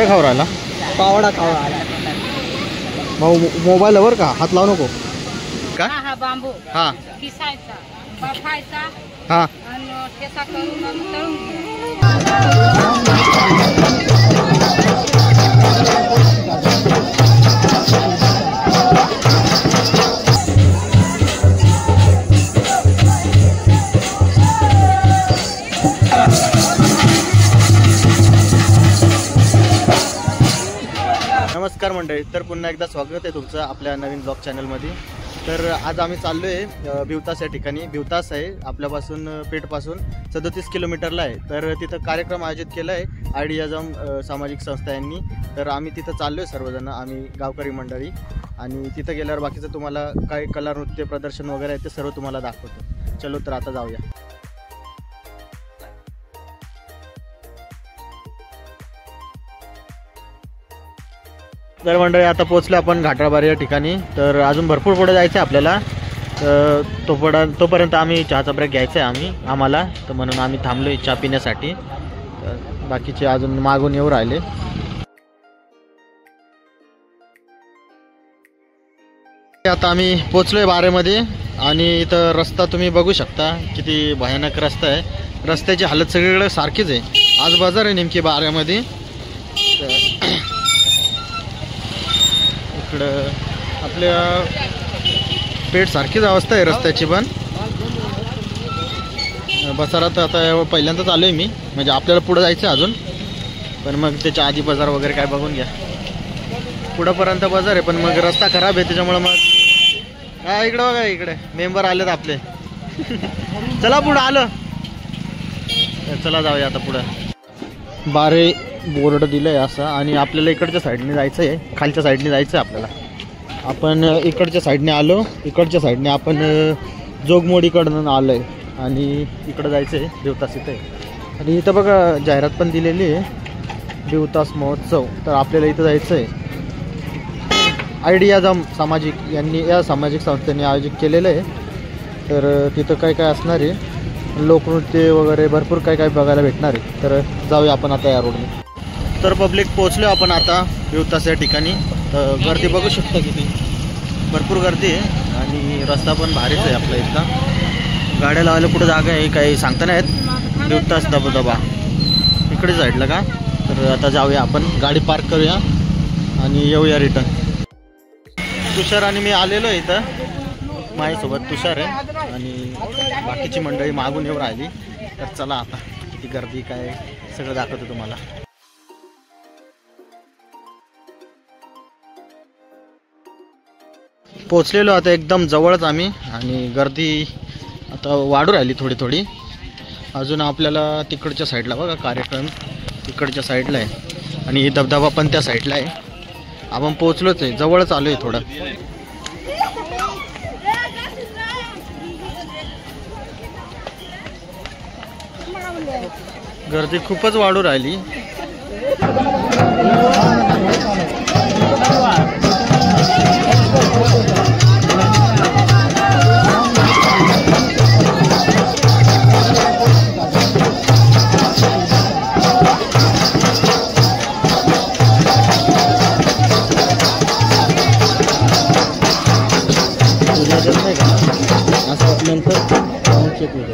काय खाऊ राहिला? पावडा खाऊ राहिला भाऊ मोबाईल वर का हात लावू नको का? हा बांबू हा किसायचा बफायचा हा आणि ठेसा करून आणि तळून नमस्कार मंडळी, तर पुन्हा एकदा स्वागत आहे तुमचं आपल्या नवीन ब्लॉग चॅनलमध्ये। तर आज आम्ही चाललो आहे भिवतास या ठिकाणी। भिवतास आहे आपल्यापासून पेठपासून 37 किलोमीटरला आहे। तर तिथं कार्यक्रम आयोजित केला आहे आयडियाजम सामाजिक संस्था यांनी। तर आम्ही तिथं चाललो आहे सर्वजण, आम्ही गावकरी मंडळी, आणि तिथं गेल्यावर बाकीचं तुम्हाला काय कला नृत्य प्रदर्शन वगैरे आहे ते सर्व तुम्हाला दाखवतो। चलो तर आता जाऊया। तर मंडळी आता पोहोचलो आपण घाटाळबारी या ठिकाणी। तर अजून भरपूर पुढे जायचं आहे आपल्याला। तोपर्यंत आम्ही चहाचा ब्रेक घ्यायचा आहे आम्हाला, तर म्हणून आम्ही थांबलो चहा पिण्यासाठी। तर बाकीचे अजून मागून येऊ राहिले। आता आम्ही पोहोचलोय बारेमध्ये, आणि इथं रस्ता तुम्ही बघू शकता किती भयानक रस्ता आहे। रस्त्याची हालत सगळीकडे सारखीच आहे। आज बाजार आहे नेमकी बाऱ्यामध्ये। इकडं आपल्या पेठ सारखीच अवस्था आहे रस्त्याची पण। बाजारात आता पहिल्यांदाच आलोय मी, म्हणजे आपल्याला पुढे जायचं अजून, पण मग त्याच्या आधी बाजार वगैरे काय बघून घ्या। पुढंपर्यंत बाजार आहे पण मग रस्ता खराब आहे त्याच्यामुळे मग हा इकडे बघा, इकडे मेंबर आलेत आपले। चला पुढं आलं, चला जाऊया आता पुढं। बारे बोर्ड दिलंय असं, आणि आपल्याला इकडच्या साईडने जायचं आहे, खालच्या साईडने जायचं आहे आपल्याला। आपण इकडच्या साईडने आलो, इकडच्या साईडने आपण जोगमोडीकडून आलो आहे, आणि इकडं जायचं आहे भिवतास इथे। आणि इथं बघा जाहिरात पण दिलेली आहे, भिवतास महोत्सव। तर आपल्याला इथं जायचं आहे। आयडियाजम सामाजिक यांनी, या सामाजिक संस्थेने आयोजित केलेलं आहे। तर तिथं काय काय असणार आहे, लोकनृत्य वगैरे भरपूर काय काय बघायला भेटणार आहे। तर जाऊया आपण आता या रोडने। तर पब्लिक पोहोचलो आपण आता भिवतास या ठिकाणी। तर गर्दी बघू शकता किती, भरपूर गर्दी आहे, आणि रस्ता पण भारीच आहे आपला इथला। गाड्या लावायला कुठं जागा आहे काही सांगता नाही येत। भिवतास धबधबा इकडे साईडला का? तर आता जाऊया आपण, गाडी पार्क करूया आणि येऊया रिटर्न। तुषार आणि मी आलेलो आहे इथं, माझ्यासोबत तुषार आहे आणि बाकीची मंडळी मागून येऊ राहिली। तर चला आता किती गर्दी काय सगळं दाखवतो तुम्हाला। पोचलेलो आता एकदम जवळच आम्ही, आणि गर्दी आता वाढू राहिली थोडी थोडी। अजून आपल्याला तिकडच्या साईडला बघा कार्यक्रम तिकडच्या साईडला आहे, आणि धबधबा पण त्या साईडला आहे। आपण पोचलोच आहे, जवळच आलो आहे थोडं। गर्दी खूपच वाढू राहिली। असं नंतर चेक होईल।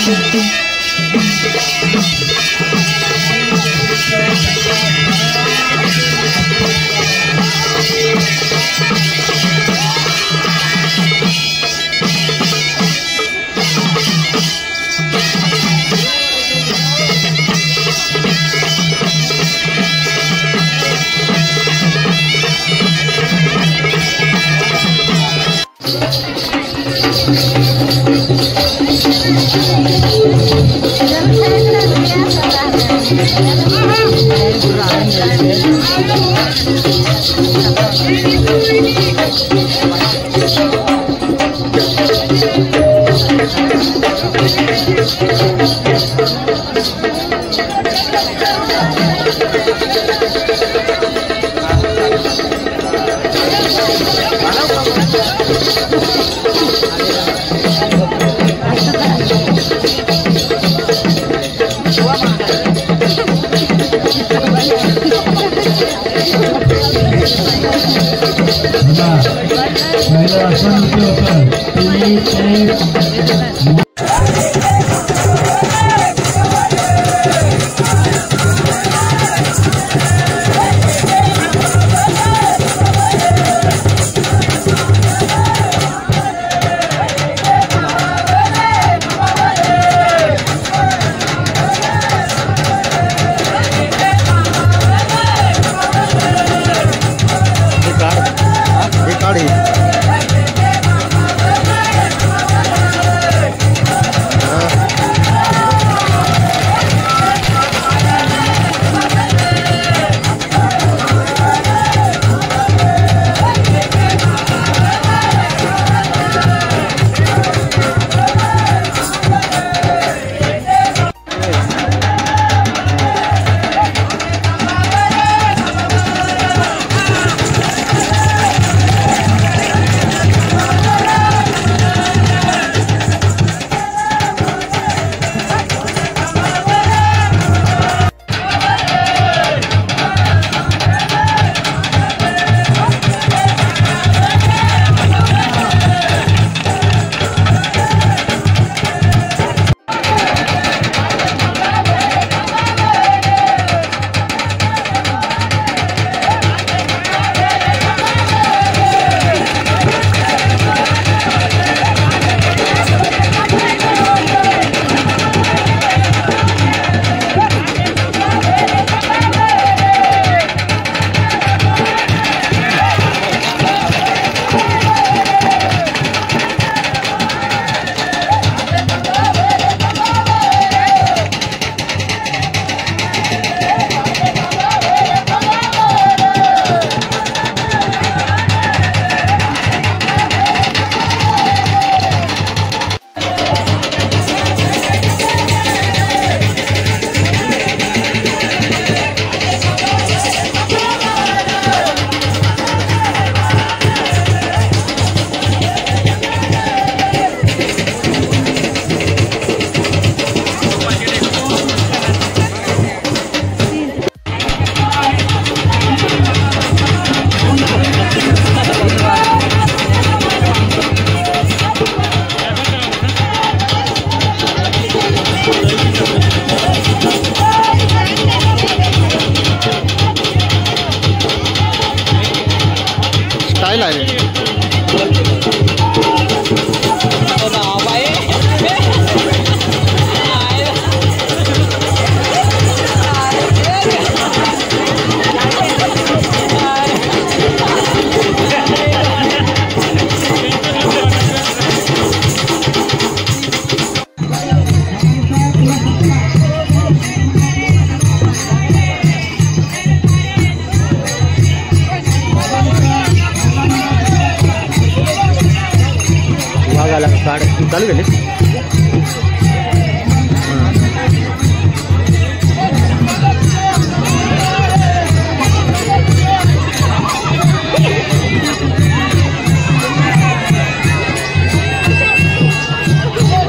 चालू केले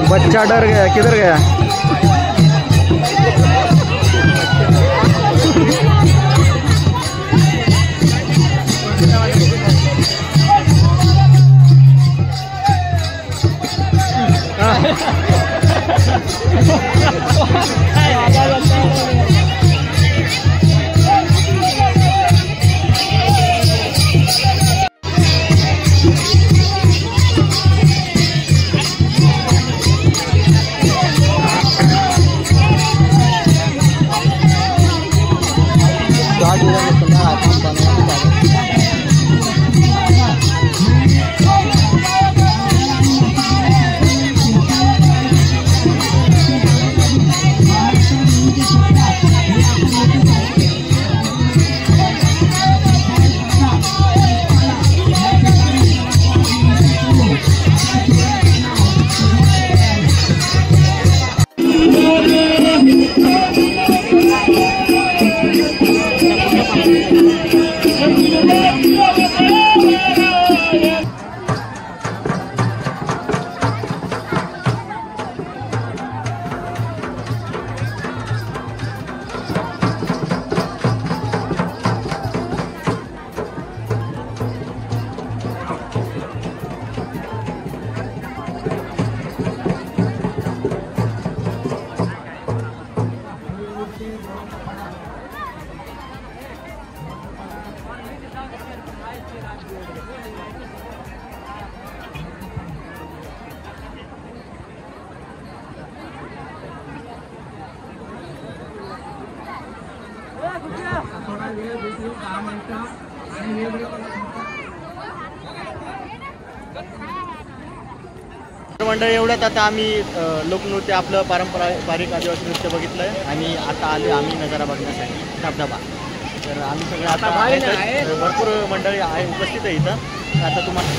बच्चा डर गया, किधर गया? मंडळी एवढ्यात आता आम्ही लोकनृत्य आपलं पारंपरिक आदिवासी नृत्य बघितलंय आणि आता आले आम्ही नजारा बघण्यासाठी धबधबा. तर आम्ही सगळे आता भरपूर मंडळी आहे उपस्थित आहे इथं. आता तुम्हाला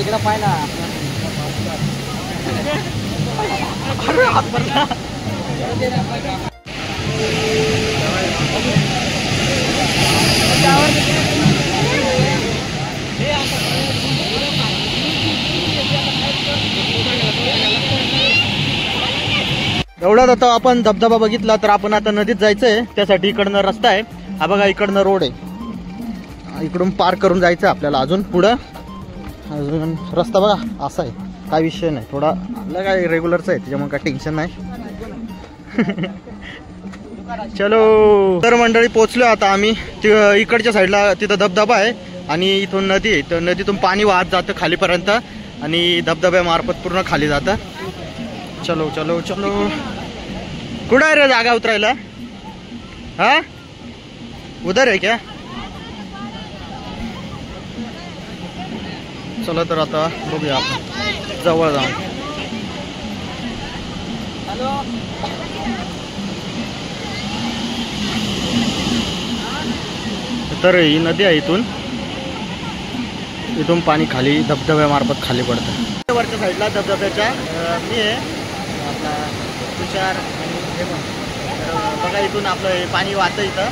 इकडं पाहिला एवढ्यात आता आपण धबधबा बघितला. तर आपण आता नदीत जायचंय, त्यासाठी इकडनं रस्ता आहे. हा बघा इकडनं रोड आहे, इकडून पार करून जायचं आपल्याला अजून पुढं. अजून रस्ता बघा असा आहे, काय विषय नाही. थोडा आपलं काय रेग्युलरचा आहे त्याच्यामुळे काय टेन्शन नाही. चलो तर मंडळी पोचलो आता आम्ही. इकडच्या साईडला तिथं धबधबा आहे आणि इथून नदी आहे. तर नदीतून पाणी वाहत जातं खालीपर्यंत आणि धबधब्यामार्फत पूर्ण खाली जातं. चलो चलो चलो. कुठं आहे रे जागा उतरायला? हा उधर आहे क्या? चला तर आता बघूया आपण जवळ जाऊन. तर ही नदी आहे, इथून पाणी खाली धबधब्यामार्फत खाली पडतं. वरच्या साईडला धबधब्याच्या मी आहे आपला तुषार आणि हे पण बघा इथून आपलं हे पाणी वाहतं इथं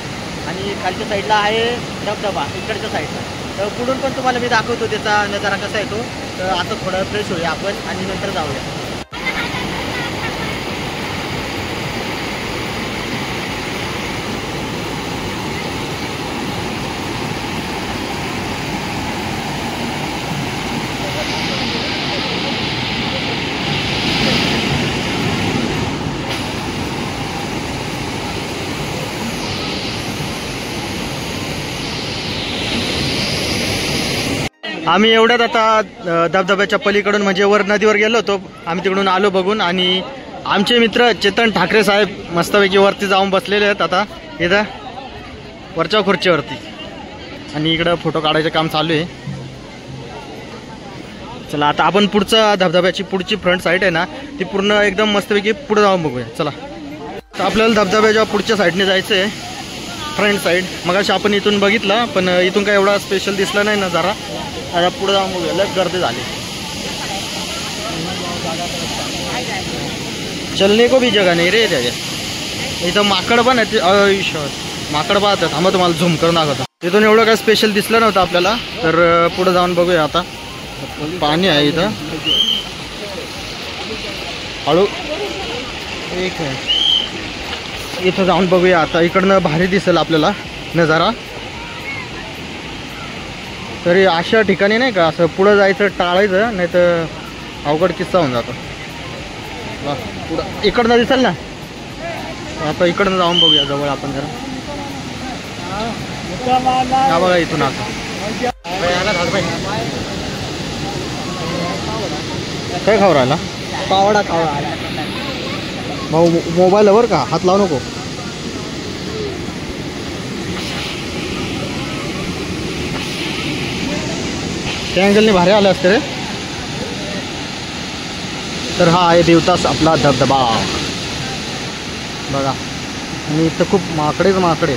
आणि खालच्या साईडला आहे धबधबा इकडच्या साईडला. तर पुढून पण तुम्हाला मी दाखवतो त्याचा नजारा कसा येतो. तर आता थोडं फ्रेश होऊया आपण आणि नंतर जाऊया. आम्ही एवढ्यात आता धबधब्याच्या पलीकडून म्हणजे वर नदीवर गेलो होतो. आम्ही तिकडून आलो बघून आणि आमचे मित्र चेतन ठाकरे साहेब मस्तपैकी वरती जाऊन बसलेले आहेत आता इथं वरच्या खुर्चीवरती आणि इकडं फोटो काढायचं काम चालू आहे. चला आता आपण पुढचा धबधब्याची पुढची फ्रंट साईड आहे ना ती पूर्ण एकदम मस्तपैकी पुढे जाऊन बघूया. चला तर आपल्याला धबधब्याच्या पुढच्या साईडने जायचं आहे, फ्रंट साईड. मगाशी आपण इथून बघितलं पण इथून काय एवढा स्पेशल दिसला नाही नजारा. आता पुढे जाऊन बघूया, लय गर्दी झाली. चलने को भी जगह नाही रे त्याच्या. इथं माकड पण आहे, माकड पाहतात. थांबा तुम्हाला झूम करून दाखवतो. तिथून एवढं काय स्पेशल दिसलं नव्हतं आपल्याला. तर पुढे जाऊन बघूया. आता पाणी आहे इथं हळू एक आहे. इथं जाऊन बघूया आता. इकडनं भारी दिसेल आपल्याला नजारा. तरी अशा ठिकाणी नाही का असं पुढं जायचं टाळायचं, नाही तर अवघड किस्सा होऊन जातो. पुढं इकडनं दिसेल ना आता इकडनं जाऊन बघूया जवळ आपण जरा. हा बघा इथून आता काय खाऊ राहिला? पावडा खावा भाऊ मोबाईल वर का हात लावू नको. त्या अँगलने भारी आले असते रे. तर हा आहे देवतास आपला धबधबा बघा. आणि इथं खूप माकडे.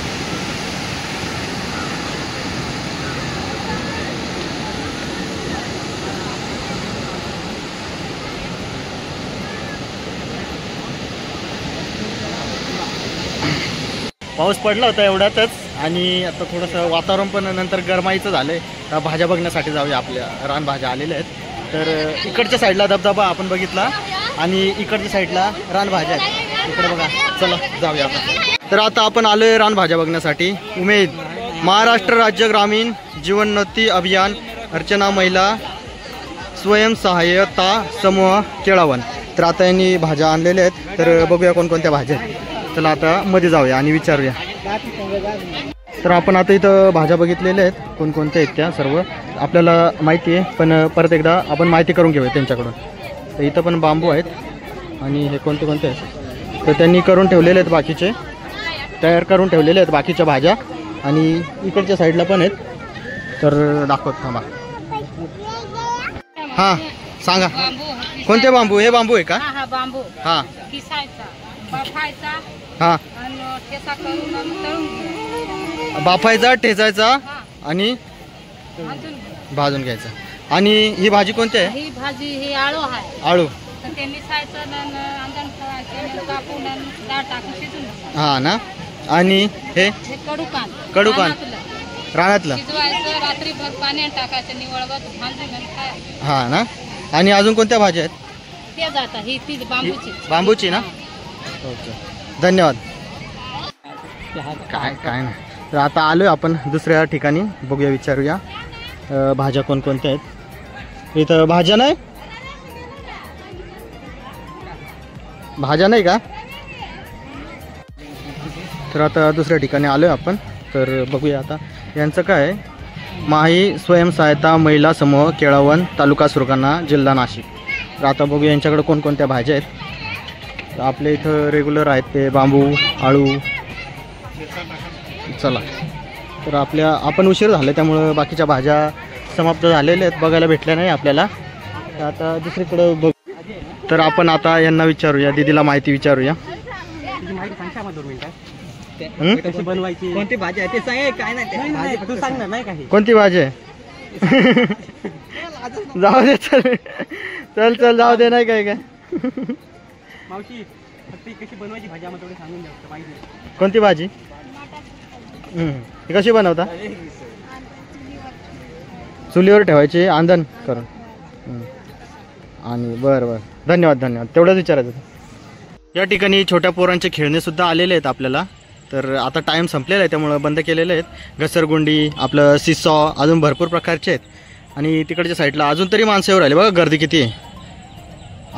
पाऊस पडला होता एवढ्यातच आणि आता थोडंसं वातावरण पण नंतर गरमाईचं झालं आहे. भाज्या बघण्यासाठी जाऊया. आपल्या रानभाज्या आलेल्या आहेत. तर इकडच्या साईडला धबधबा आपण बघितला आणि इकडच्या साईडला रानभाज्या आहेत. इकडे बघा. चला जाऊया आपण. तर आता आपण आलो आहे रानभाज्या बघण्यासाठी. उमेद महाराष्ट्र राज्य ग्रामीण जीवनोन्नती अभियान अर्चना महिला स्वयंसहाय्यता समूह केळावन. तर आता यांनी भाज्या आणलेल्या आहेत. तर बघूया कोणकोणत्या भाज्या आहेत. चला आता मध्ये जाऊया आणि विचारूया. तर आपण आता इथं भाज्या बघितलेल्या आहेत. कोणकोणत्या आहेत त्या सर्व आपल्याला माहिती आहे. पण परत एकदा आपण माहिती करून घेऊया त्यांच्याकडून. तर इथं पण बांबू आहेत आणि हे कोणते आहेत तर त्यांनी करून ठेवलेले आहेत. बाकीचे तयार करून ठेवलेले आहेत बाकीच्या भाज्या. आणि इकडच्या साईडला पण आहेत. तर दाखवत थांबा. हां सांगा कोणते बांबू? हे बांबू आहे का? हा बांबू हां किसायचा बाफायचा हां आणि ठेचा करून आणि तळून घ्यायचा. बाफायचा ठेचायचा आणि भाजून भाजून घ्यायचा. आणि ही भाजी कोणती आहे? ही भाजी ही आळू आहे. आळू. तर ते मिसायचं आणि अंदर ठेवायचं कापून आणि डाळ टाकून शिजून घ्यायचं. हां ना. आणि हे कडूकान कडूकान रानातलं शिजवायचं. रात्रीभर पाण्यात टाकायचं निवळवत भाजून आणि खायचं. हां ना. आणि अजून कोणत्या भाज्या आहेत? ते जातं ही ती बांबूची. बांबूची ना. ओके धन्यवाद. काय काय ना. तर आता आलो आहे आपण दुसऱ्या ठिकाणी. बघूया विचारूया भाज्या कोणकोणत्या आहेत. इथं भाज्या नाही. भाज्या नाही का? तर आता दुसऱ्या ठिकाणी आलो आहे आपण. तर बघूया आता यांचं काय आहे. माही स्वयंसहायता महिला समूह केळावन तालुका सुरगाणा जिल्हा नाशिक. तर आता बघूया यांच्याकडे कोणकोणत्या भाज्या आहेत. तर आपल्या इथं रेग्युलर आहेत ते बांबू आळू. चला तर आपण उशीर झालं त्यामुळं बाकीच्या भाज्या समाप्त झालेल्या आहेत. बघायला भेटल्या नाही आपल्याला. तर आता दुसरीकडं बघ. तर आपण आता यांना विचारूया. दीदीला माहिती विचारूया. कशी बनवायची कोणती भाजी आहे ते सांग. काय नाही तू सांगणार नाही काही. कोणती भाजी आहे? जाऊ दे. चल चल जाऊ दे. नाही काय काय मावशी ती कशी बनवायची भाजी आम्हाला थोडी सांगून द्या माहिती. कोणती भाजी? ती कशी बनवता? चुलीवर ठेवायची आंदण करून. आणि बरं धन्यवाद. तेवढंच विचारायचं. या ठिकाणी छोट्या पोरांचे खेळणे सुद्धा आलेले आहेत आपल्याला. तर आता टाईम संपलेला आहे त्यामुळं बंद केलेले आहेत. घसरगुंडी आपलं सिसॉ अजून भरपूर प्रकारचे आहेत. आणि तिकडच्या साईडला अजून तरी माणसं येऊ राहिले बघा. गर्दी किती आहे.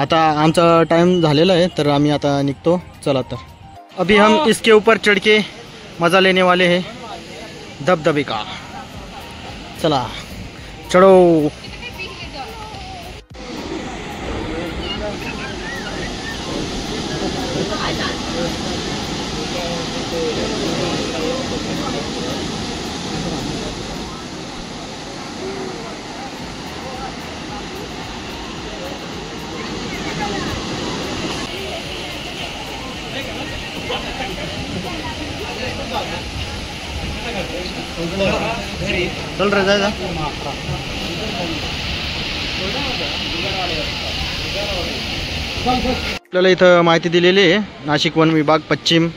आता आमचा टाइम झालेला है तर आम्ही आता निघतो. चला तर अभी हम इसके ऊपर चढ़ के मज़ा लेने वाले हैं दबदबे का. चला चढ़ो. चल रे जायचा. आपल्याला इथं माहिती दिलेली आहे. नाशिक वन विभाग पश्चिम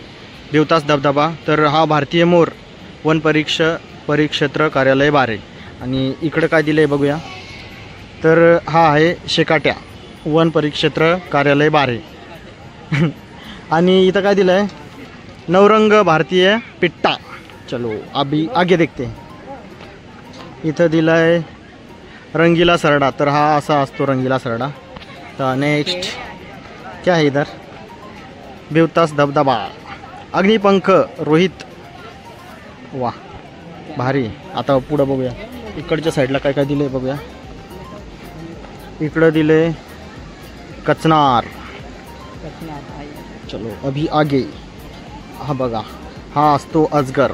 देवतास धबधबा. तर हा भारतीय मोर वन परिक्षेत्र कार्यालय बारे. आणि इकडं काय दिलं आहे बघूया. तर हा आहे शेकाट्या वन परिक्षेत्र कार्यालय बारे. आणि इथं काय दिलं आहे. नवरंग भारतीय पिट्टा. चलो अभी आगे देखते हैं. इथं दिला आहे रंगीला सरडा. तर हा असा असतो रंगीला सरडा. तर नेक्स्ट क्या है इधर. देवतास धबधबा. अग्निपंख रोहित, वा भारी. आता पुढं बघूया इकडच्या साईडला काय काय दिले बघूया. इकडं दिले कचनार. चलो अभी आगे. हा बघा, हा असतो अजगर,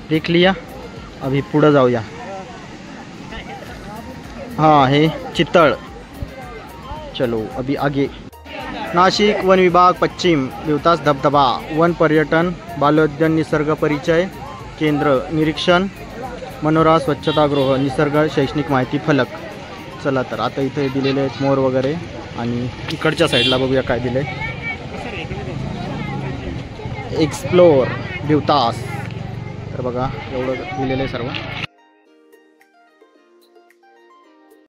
देख लिया. अभी पुढं जाऊया. हा हे चितळ. चलो अभी आगे. नाशिक वन विभाग पश्चिम, बिवतास धबधबा, वन पर्यटन, बालोद्यान, निसर्ग परिचय केंद्र, निरीक्षण, मनोरा, स्वच्छतागृह, निसर्ग, शैक्षणिक माहिती फलक. चला तर आता इथे दिलेले आहेत मोर वगैरे. आणि इकडच्या साईडला बघूया काय दिले. एक्सप्लोर बिवतास. तर बघा एवढं दिलेलं आहे सर्व.